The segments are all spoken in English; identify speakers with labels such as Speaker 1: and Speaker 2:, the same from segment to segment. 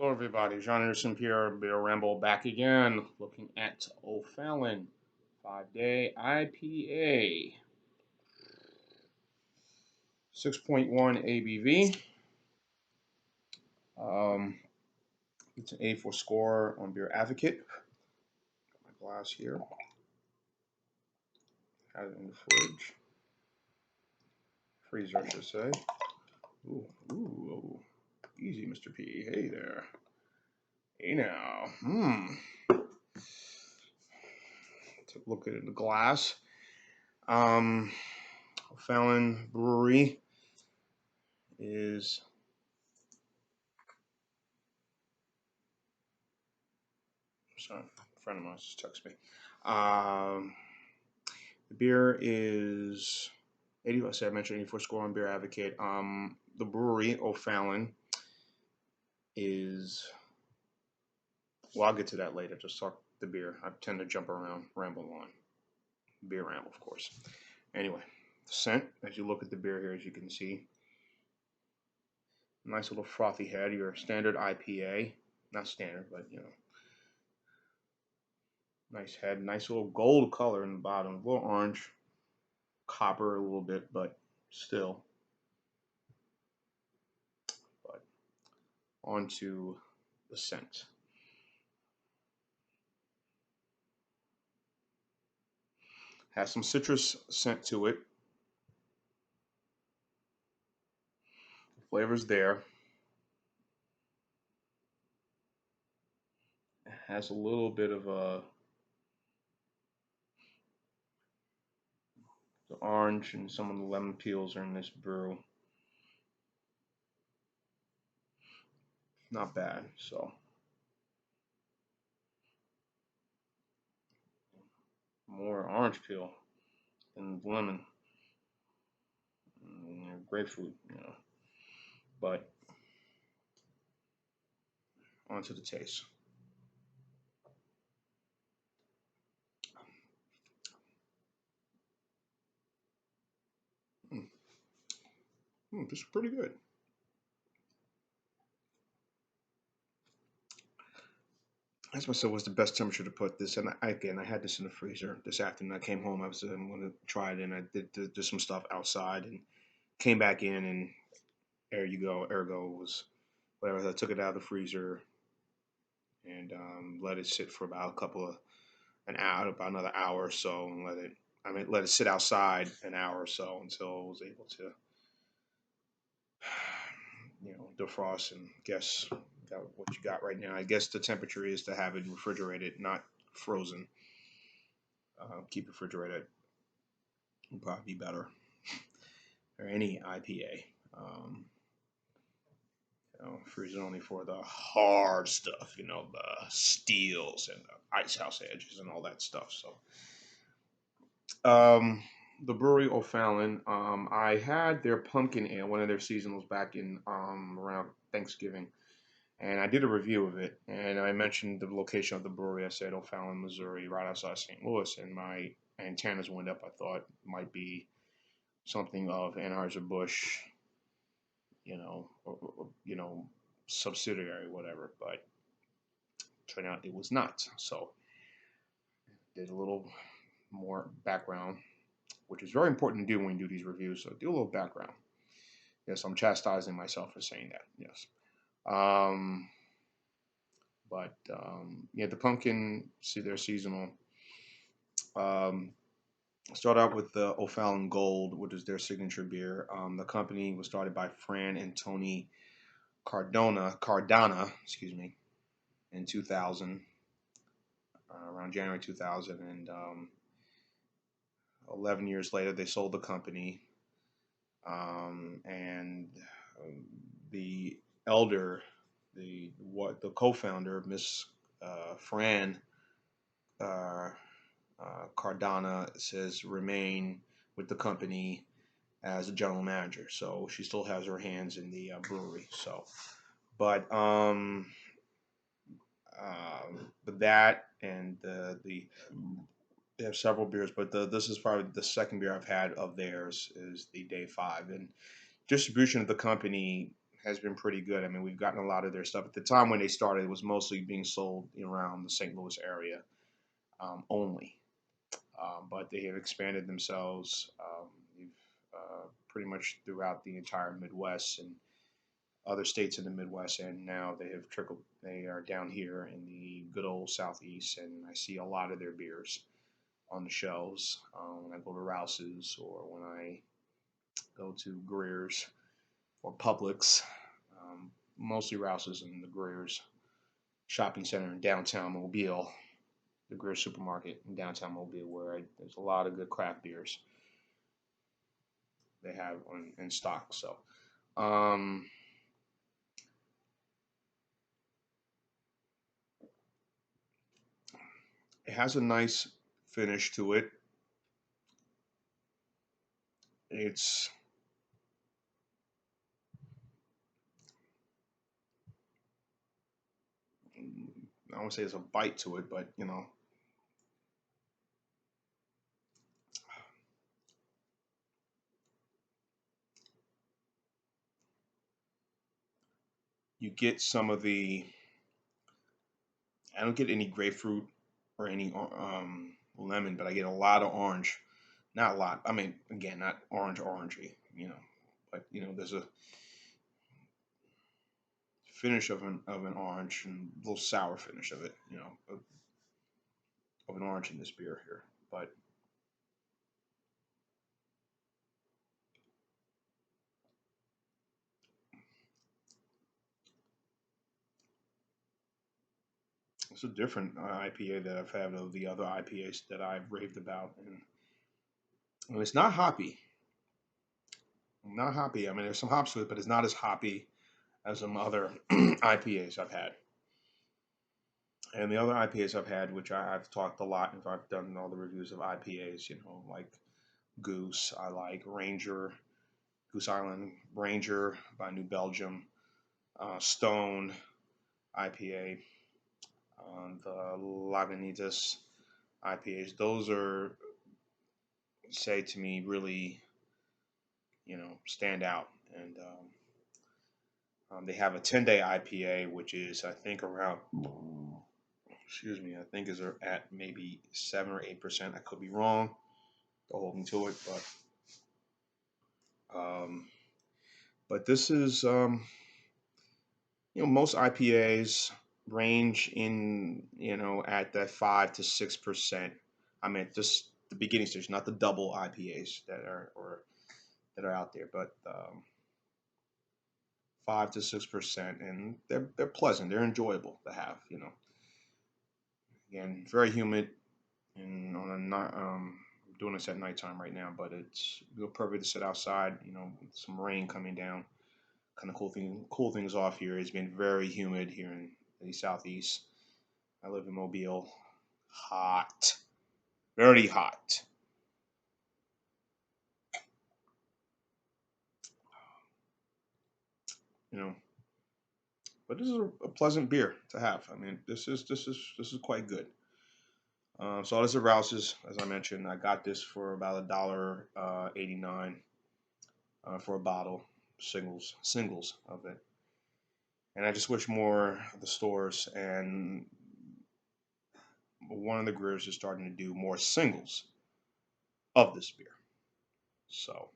Speaker 1: Hello, everybody. John Anderson Pierre Beer Ramble back again, looking at O'Fallon 5-day IPA, 6.1 ABV. It's an 84 score on Beer Advocate. Got my glass here. Had it in the freezer, I should say. Ooh, easy, Mr. P. Hey there. Hey now. Take a look at the glass. O'Fallon Brewery is sorry, a friend of mine just texted me. The beer is 80. I mentioned 84 score on Beer Advocate. The brewery O'Fallon is. Well, I'll get to that later. Just talk the beer. I tend to jump around, ramble on. Beer ramble, of course. Anyway, the scent. As you look at the beer here, as you can see, nice little frothy head. Your standard IPA, not standard, but nice head, nice little gold color in the bottom, a little orange, copper a little bit, but still. But onto the scent. Has some citrus scent to it. The flavor's there. It has a little bit of the orange and some of the lemon peels are in this brew. Not bad. So more orange peel than lemon, grapefruit, But onto the taste. This is pretty good. I asked myself what's the best temperature to put this, and I had this in the freezer this afternoon. I came home, I'm going to try it, and I did some stuff outside, and came back in, and there you go. Ergo was whatever. I took it out of the freezer and let it sit for about an hour, about another hour or so, and let it sit outside an hour or so until I was able to, defrost and guess got what you got right now. I guess the temperature is to have it refrigerated, not frozen. Keep it refrigerated would probably be better. Or any IPA. Freeze it only for the hard stuff, the steels and the ice house edges and all that stuff. So, the brewery O'Fallon, I had their pumpkin ale, one of their seasonals, back in around Thanksgiving, and I did a review of it, and I mentioned the location of the brewery. I said O'Fallon, Missouri, right outside St. Louis, and my antennas went up. I thought it might be something of Anheuser-Busch, subsidiary, whatever, but turned out it was not. So did a little more background, which is very important to do when you do these reviews. So do a little background. Yes, I'm chastising myself for saying that. Yes. Um, but the pumpkin, see, they're seasonal. Um, Start out with the O'Fallon Gold, which is their signature beer. The company was started by Fran and Tony Cardana, excuse me, in 2000, around January 2000, and 11 years later they sold the company, and the elder, the co-founder, Miss Fran Cardana, says remain with the company as a general manager. So she still has her hands in the brewery. So, but but that and they have several beers, but this is probably the second beer I've had of theirs is the Day 5, and distribution of the company has been pretty good. I mean, we've gotten a lot of their stuff. At the time when they started, it was mostly being sold around the St. Louis area only. But they have expanded themselves. They've pretty much throughout the entire Midwest and other states in the Midwest, and now they have trickled. They are down here in the good old Southeast, and I see a lot of their beers on the shelves when I go to Rouse's or when I go to Greer's or Publix. Mostly Rouse's and the Greer's shopping center in downtown Mobile, the Greer supermarket in downtown Mobile, where there's a lot of good craft beers they have in stock. So um, it has a nice finish to it. It's I don't say it's a bite to it, but you get some of the. I don't get any grapefruit or any lemon, but I get a lot of orange. Not a lot. I mean, again, not orangey, but there's a finish of an orange and a little sour finish of it, of an orange in this beer here. But it's a different IPA that I've had of the other IPAs that I've raved about, and it's not hoppy. Not hoppy. I mean, there's some hops to it, but it's not as hoppy as some other IPAs I've had. And the other IPAs I've had, which I've talked a lot, if I've done all the reviews of IPAs, like Goose, I like Ranger, Goose Island Ranger by New Belgium, Stone IPA, the Lagunitas IPAs. Those are, say to me, really, stand out. And they have a 10-day IPA, which is, I think, around, excuse me, I think is at maybe 7 or 8%. I could be wrong. Don't hold me to it, um, but this is, most IPAs range in, at that 5 to 6%. I mean, just the beginning stage, not the double IPAs that are out there, but 5 to 6%, and they're pleasant. They're enjoyable to have. Again, very humid, and on a night, I'm doing this at nighttime right now, but it's real perfect to sit outside. With some rain coming down, kind of cool things off here. It's been very humid here in the southeast. I live in Mobile. Hot, very hot. You know, but this is a pleasant beer to have. I mean, this is quite good. So this is Rouse's, as I mentioned. I got this for about $1.89 for a bottle, singles of it. And I just wish more of the stores and one of the brewers is starting to do more singles of this beer. So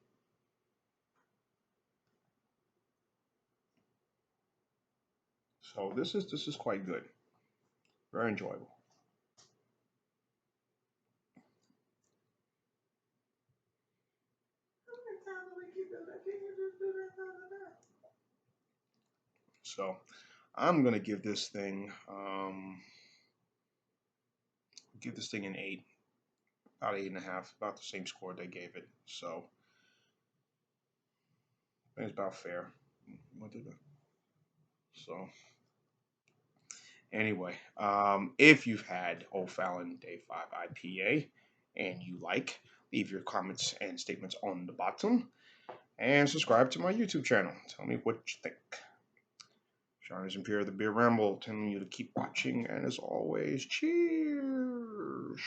Speaker 1: this is quite good, very enjoyable. So I'm gonna give this thing an 8, about 8.5, about the same score they gave it. So I think it's about fair. What did I- So anyway, if you've had Old Fallon Day 5 IPA and you like, leave your comments and statements on the bottom and subscribe to my YouTube channel. Tell me what you think. Sean is Imperial, the Beer Ramble, telling you to keep watching, and as always, cheers.